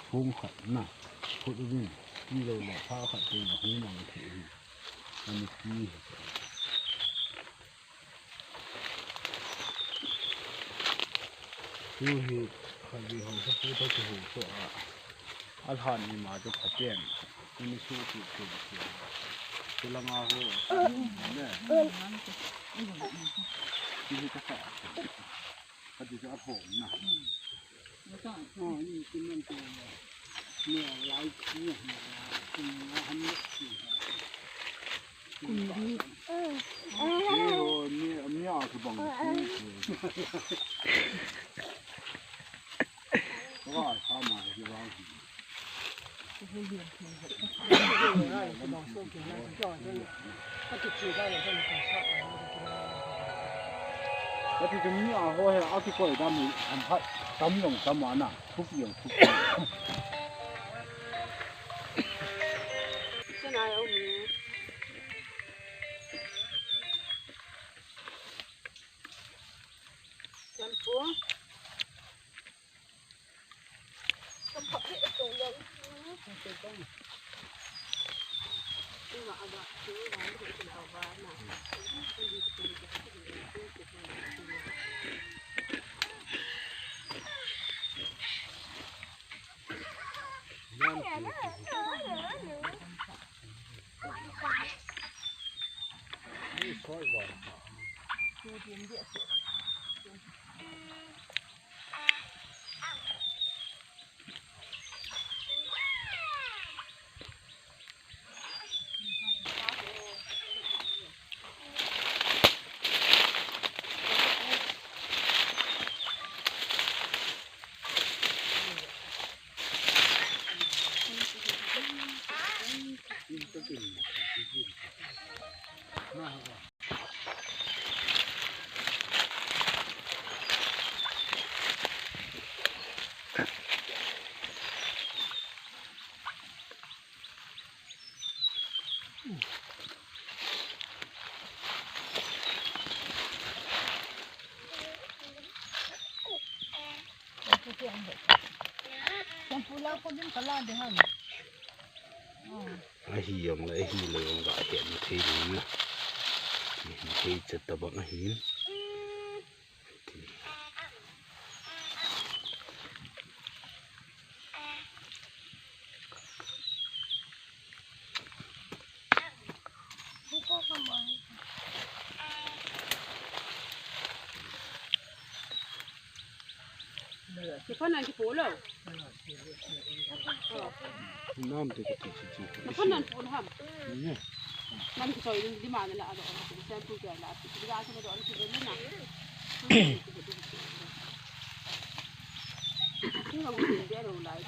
พุ่งขัดน่ะพุทธวินี่เลยแหละผ้าขัดตีนหูมังเถรมันมีขี้คือเหตุขัดดีของพระพุทธเจ้าตัวอาถรรพ์นี่มาจะขัดแย้งไม่สู้ผิดเกินเสียคือละงาหัวเนี่ยที่จะแตกปฏิจจสมุปบาทนะอ๋อนี่คือมันตัวเนี่ยลายเนี่ยคุณทำเนี่ยคุณดีเนี่ยคือบังคับก็เข้ามาที่ร้านแล้วที่จะมีอ่ะเขาให้เอาที่ก่อยดำนี่ทำพัดตำหลงตำหวานน่ะทุกอย่างทุกอย่าง现在有米，全部，ก็พอที่ตรงนั้นนี่ว่าอะไรคือร้านที่เป็นเอาไว้น่ะนี่ค่อยหวานนี่ก็กินน่ารักhiền lại hiền lượng gọi hiện thì thì chật tập bọn hiền thì con này thì phố rồi nam thì cái gì con này phố hầm năm cái sợi đi mà là đó thì xem tôi kể là thì ra cho nó đó thì đến lúc nào nhưng mà mình để đồ lại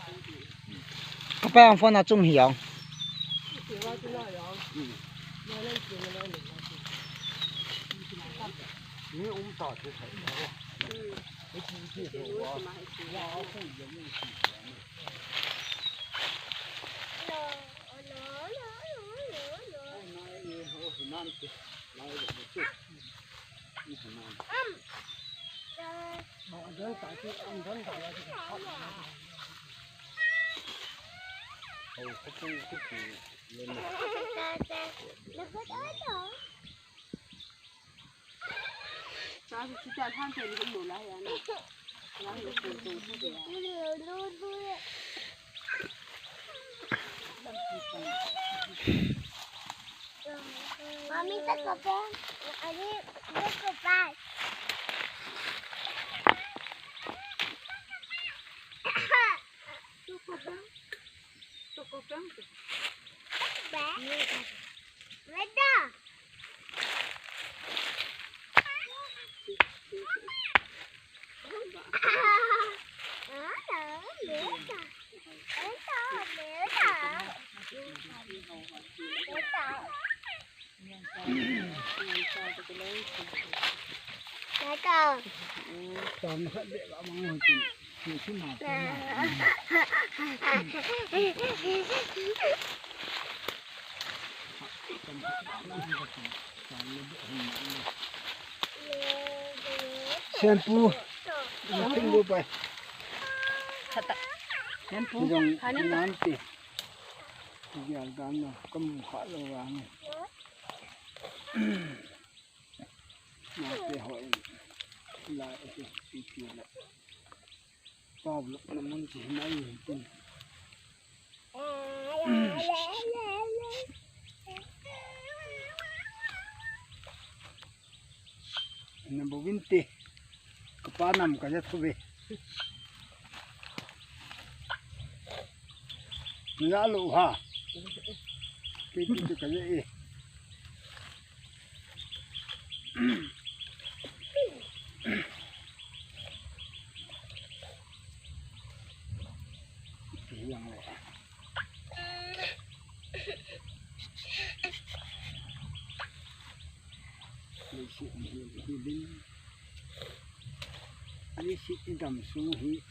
các bạn phong là trung hiểuนี่อุ้มต่อจะใส่แล้วไม่กินเที่ยวว่าเอาผู้หญิงไม่กินนั่นสิลายแบบนี้นี่ขนาดเดินสายที่อันเดินสายอะไรที่เขาเขาพูดก็คือเล่นsao thì cha than thì cũng đủ lại rồi nè nó được từ từ thế kìa Mami tak kopeng, ini tak kopeng. tôi có trắng Bé, beda. toàn hết để vào mong hồi thì chút nào shampoo, không mua vậy. Yan po. Yung Kanan to. nanti. Iyan gana kamukha lang. Nanti hoy. La ito pipila. Pablo naman si Hinay. Nabubinti. Kapanam kaya tubi. Nalo ha. Kiti kaya eh. Yang le. Ini si idam suhi.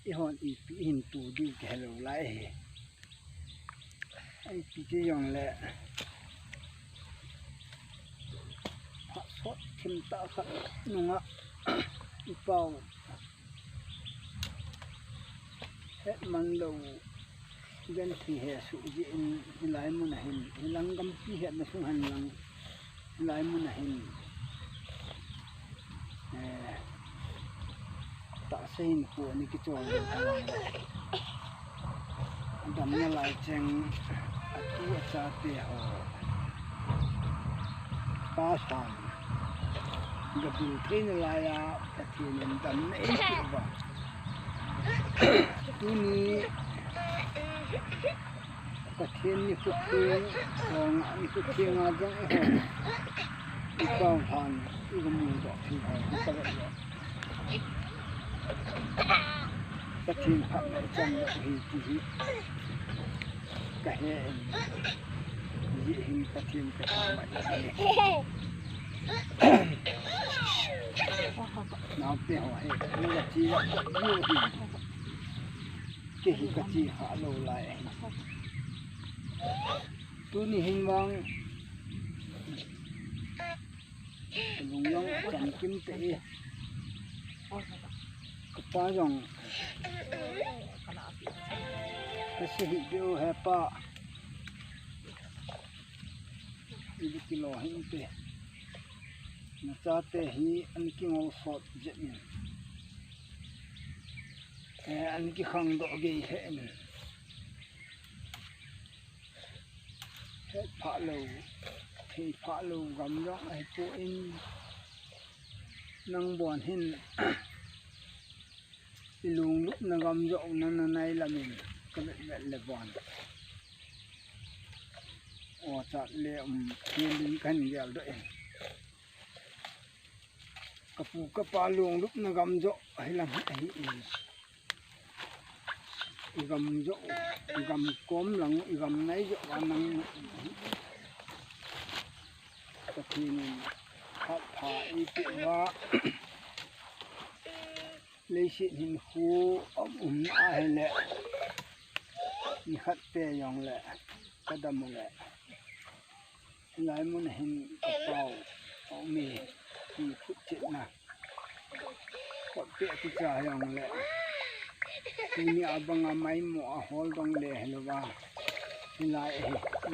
Ihon ipi hintu di kelo lai. Ai pi yang le. Hak sot cinta kat nunga ipau. Het man lo gan thi he su ji in lai mun hin lang gam pi het na sung han lang lai mun hin ta sein ko ni ki chol dam na lai cheng atu cha te ho pa san gabul train la ya pathin dam na e ba ini pathin ni kuking ong ni kuking ajang ipang han igamu do thi ha ka pathin phak na chang hi hi ka he ji hin pathin ka ma nào pe ho he ni la chi yu hi ke hi ka chi ha lo lai tu ni hin wang lung long chan kim te ka pa yong ka si hi bio he pa ni kilo hin te na cha te hi an ki ngol sot je ni an ki khang do ge he ni he pha lo thi pha lo gam yo ai po in nang bon hin ilung lup na gam yo na nai la min ka le bon o cha le hin kan gel do kapu kapalung lup na gam jo ai lam ai gam jo gam kom lang gam nai jo anang kapin khat pha i pi wa le si hin hu a hele ni khat te yong le kadam le lai mun hin kapau mi thì phụ chuyện nào có thể thì trả dòng lệ thì nhà bằng máy mỏ hol bằng lệ là ba thì lại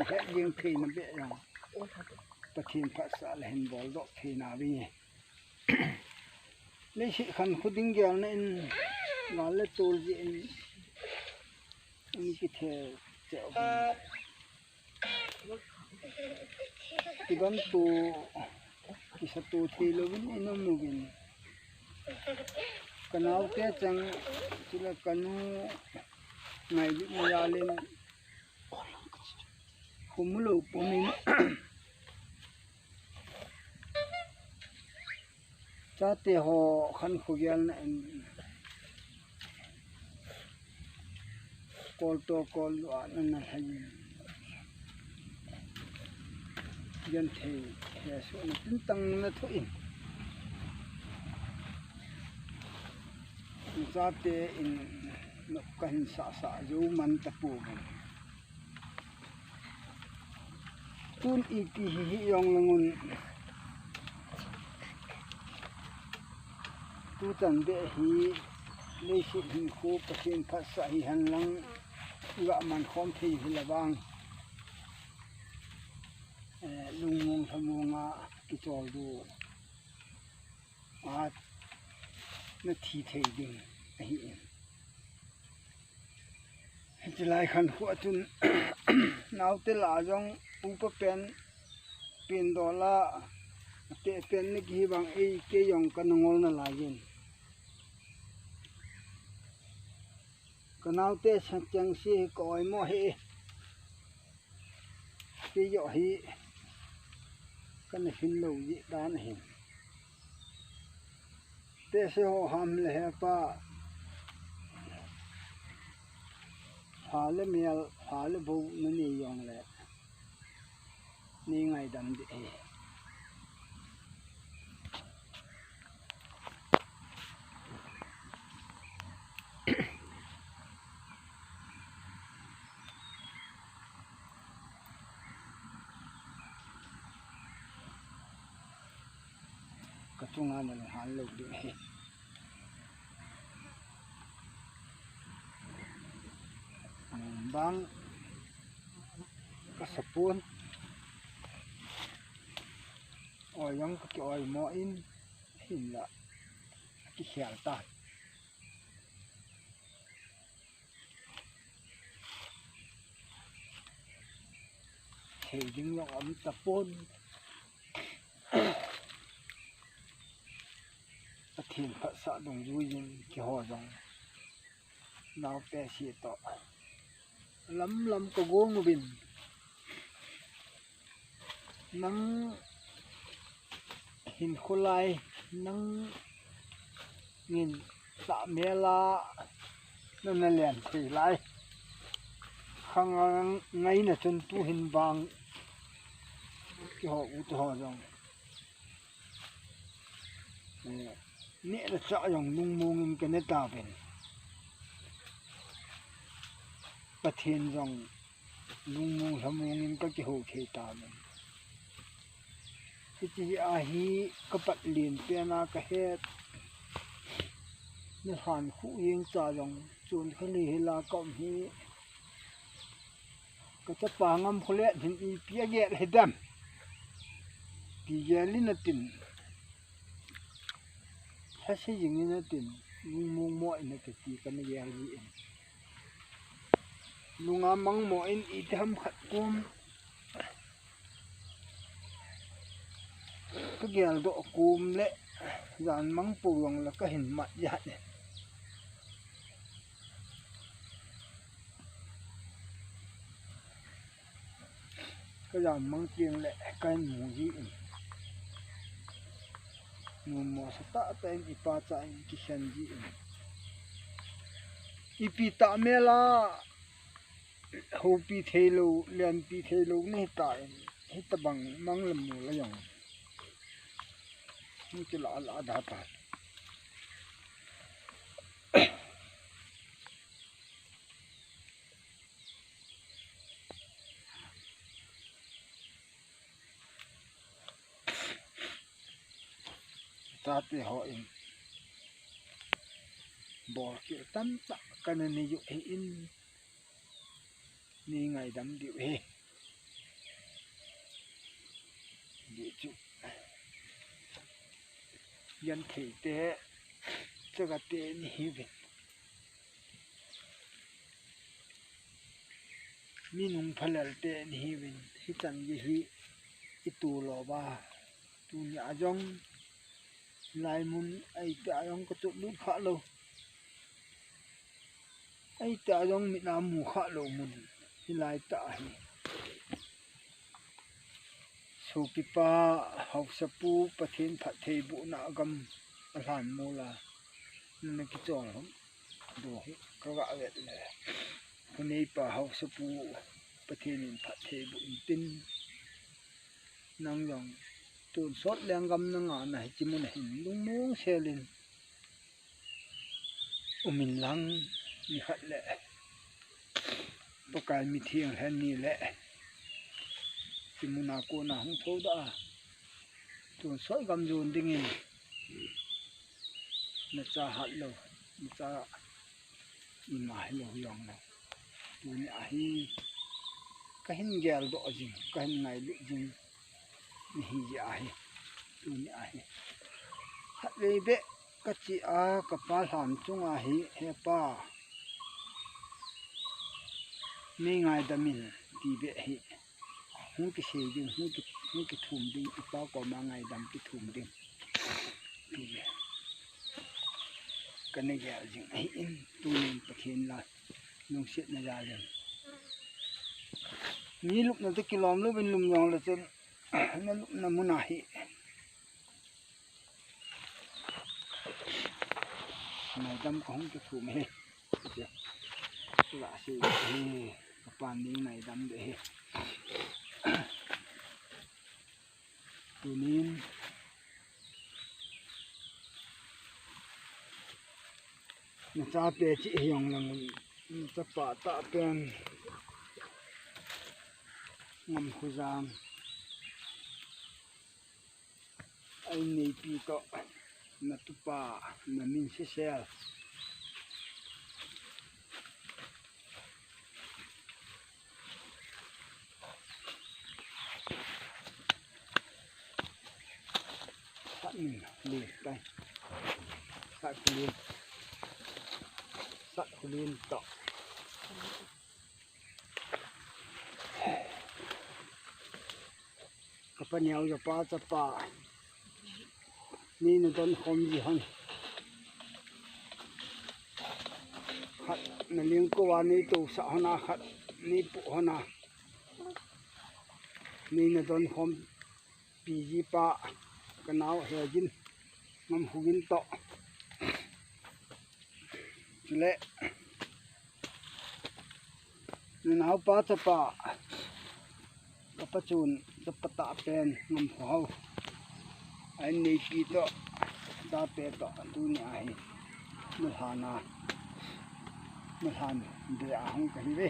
hết riêng thì nó bị rằng có thiên phát xã là hình bó độ thì nào đi lấy sự khăn khu đinh gèo nên nó là tổ diện cái thể chẹo thì bấm tổ kisah tu thilo bin inom mugin kanau te chang sila kanu ngai bi mayalin humulo pumin chate ho khan khugyal na kol to kol an na hai dân thì số nó tính tăng nó thôi ra te in nó cần xả dấu man tập bù tun iti hi yong langun tu tan be hi lấy sự hình khu bát thiên phát sậy hành lăng gạ man khom thi hi là bang lung mong tham mong cái trò đồ nó thi thể đình hiện chỉ lại khăn khua chun nào tên là dòng upa pen đó là te pen này khi bằng ấy cái dòng cái ngol nó lại gen cái nào te sang chang si coi mo he cái dọ hi cái này hin lâu gì đan hin te se ho ham le he pa phá le miel phá le bù nó nì yong le nì ngày đầm đi cái trung an là hàn lục đi bang kasapun yang cái oi mo in hin la cái khel ta thì những lòng ấm tapon thiên phật xã đồng vui những cái họ dòng nào té xịt tọ lắm có gỗ ngô bình nắng hình khô lai nắng nhìn tạ mía la nên là liền thủy lai khang ngay là chân tu hình vàng cái họ u họ dòng nè là sợ dòng nung mông cái nét tàu về bát thiên dòng nung mông tham mông các cái hồ khê tàu mình cái gì hi các bạn liền tiền cái hết nó hàn khu yên trả dòng chôn cái lì là cộng hi cái chấp bà ngâm khô lệ thì y pia ghét hết đâm pia linh là tỉnh hay xây dựng như nó tỉnh nung mông mọi nó cái gì cái này gì lung amang mo in idham khat kum cái gel độ kum lệ dàn măng puang là cái hình mặt dạng này cái dàn măng tiền lệ cái mù gì mù mò sa ta tên ipa cha in kishan gì ipi ta mela hô pi thê lô liền pi thê lô này tại hết ta bằng mang làm mù lấy dòng như cái lạ đã tại ta thì họ bỏ kiểu tắm tạ cái này dụ in ni ngày đắm điệu he địa chủ dân thể tế cho cái tế ni về mi nung phật tế ni về hi chẳng gì hi itu lo ba tu nhà dòng lại muốn ai ta dòng có chút nước khá lâu ai ta dòng mi nam mù khá lâu muốn lại tại số pipa học sapu pathin phát thề bộ nạ gầm làm mô là nên cái trò lắm đồ các bạn biết này hôm nay pa học sapu pathin phát thề bộ tin năng dòng tuần sót đang gầm năng ngã này chỉ muốn hình lung muốn xe lên mình lăng mình hận lệ bác cái mi thiêng hen ni lệ chỉ muốn nào cô nào không thấu đã tuần sói gầm dồn đinh in là cha hạt lâu cha mai lo yong lo tu ni a hi ka hin gel do jing ka hin ngai lu jing ni hi ja hi tu ni a hi hat le be ka chi a ka pa hlam chung a hi he pa mi ngai da min ti be hi hung ki se ding hung ki thum ding pa ko ma ngai dam ki thum ding ti be ka ne gel jing ai in tu ni pathin la nung sit na ja len ni lup na te kilom lu bin lum yong la chen na lup na muna hi ngai dam ko hung ki thum he la si he pan ni ngai dam de he tu nin na cha pe chi yong lang na cha pa ta pen ngam khu jam ai nei pi to na tu pa na min se sel sát mình liền đây sát liên tọ cái phần nhau cho pa cho pa ni nó don không gì hơn khát nó liên cô anh ni tu sa hana khát ni pu hana ni nó don không pi gì pa cái nào hè dính ngâm hugin tọ lệ nào pa cho pa cái pa chun cho pa ta pen ngâm hau anh này pi tọ ta pe tọ tu ni ai nó han để ang cái gì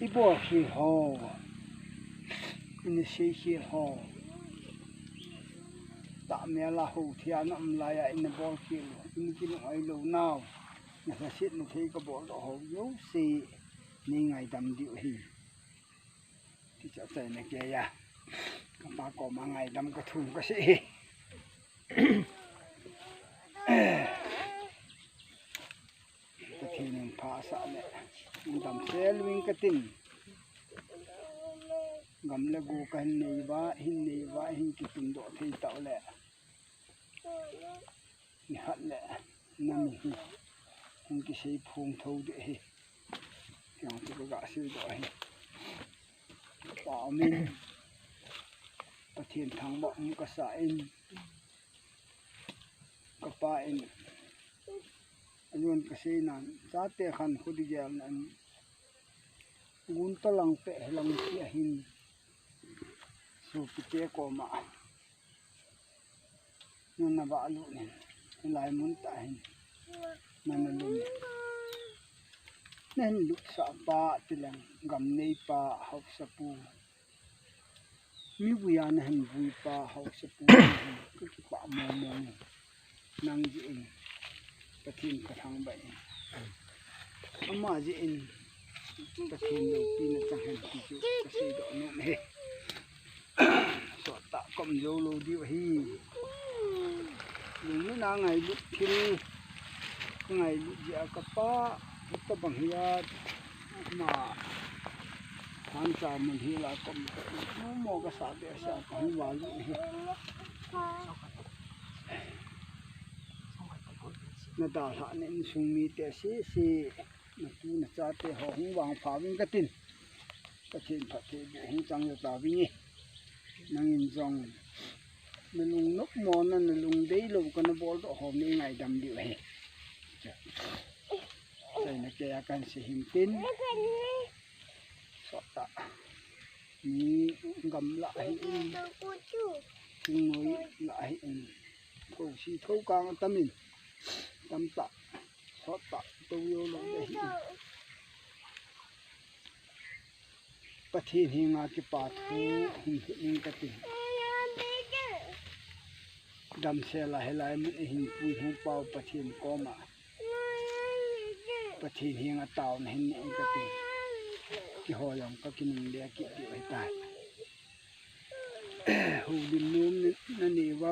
ibo hi ho in se hi ho ta me la ho thia nam la ya in bol ki in ki no ai lo now na sa sit no thei ka bol ho yo si ni ngai dam diu hi ti cha sai na ke ya ka pa ko ma ngai dam ka thu ka si ka thi nen pha sa le dam sel wing ka tin gam le gu ka nei ba hin ki tin do thei ta le ni hat le nam hi hin ki sei phung thau de hi yang tu ga si do hi pa min pathin thang ba ka sa in ka pa in anh cái xe này giá tiền khăn khu đi giờ là muốn ta lòng tệ lòng kia hình số cái của mà nên là vợ luôn này lại muốn tại hình mà nó luôn nên lúc sợ ba thì là gầm nei ba học sapu mi vui anh hình vui ba học sapu cái quả mồ mồ năng gì cái thiên cái thằng vậy mà gì in cái thiên đầu tiên là chẳng hạn thì cái xe độ nộm hết sọt tạo cầm dâu lô đi hi những cái ngày lúc thiên ngày lúc giờ cái pa cái bằng hiệp mà han chào mình hi là cầm nó mò cái sạp để sạp không vào luôn hi nó đào hạ nên sung mi té xí nó tu nó cha té họ hung vàng phá vinh cái tin cái thiên phật thì bộ hung trăng được đào vinh năng in dòng nó lùng nốc mò nó lùng đấy lùng con nó bỏ độ hôm nay ngày đầm điệu hè đây là cái can sẽ hình tin sọt tạ ni gầm lại nói lại thâu xì thâu càng tâm mình tâm tạ sót tạ tôi yêu lòng đấy ประเทศหิงากิปาทูหิงหิงกะติดำเสลายลายมันหิงปุยหิงเป่าประเทศก็มาประเทศหิงาเต่าเห็นหิงกะติกิหอยองก็กินเดียกิเดียวให้ตายหูดินนุ่มนั่นนี่ว่า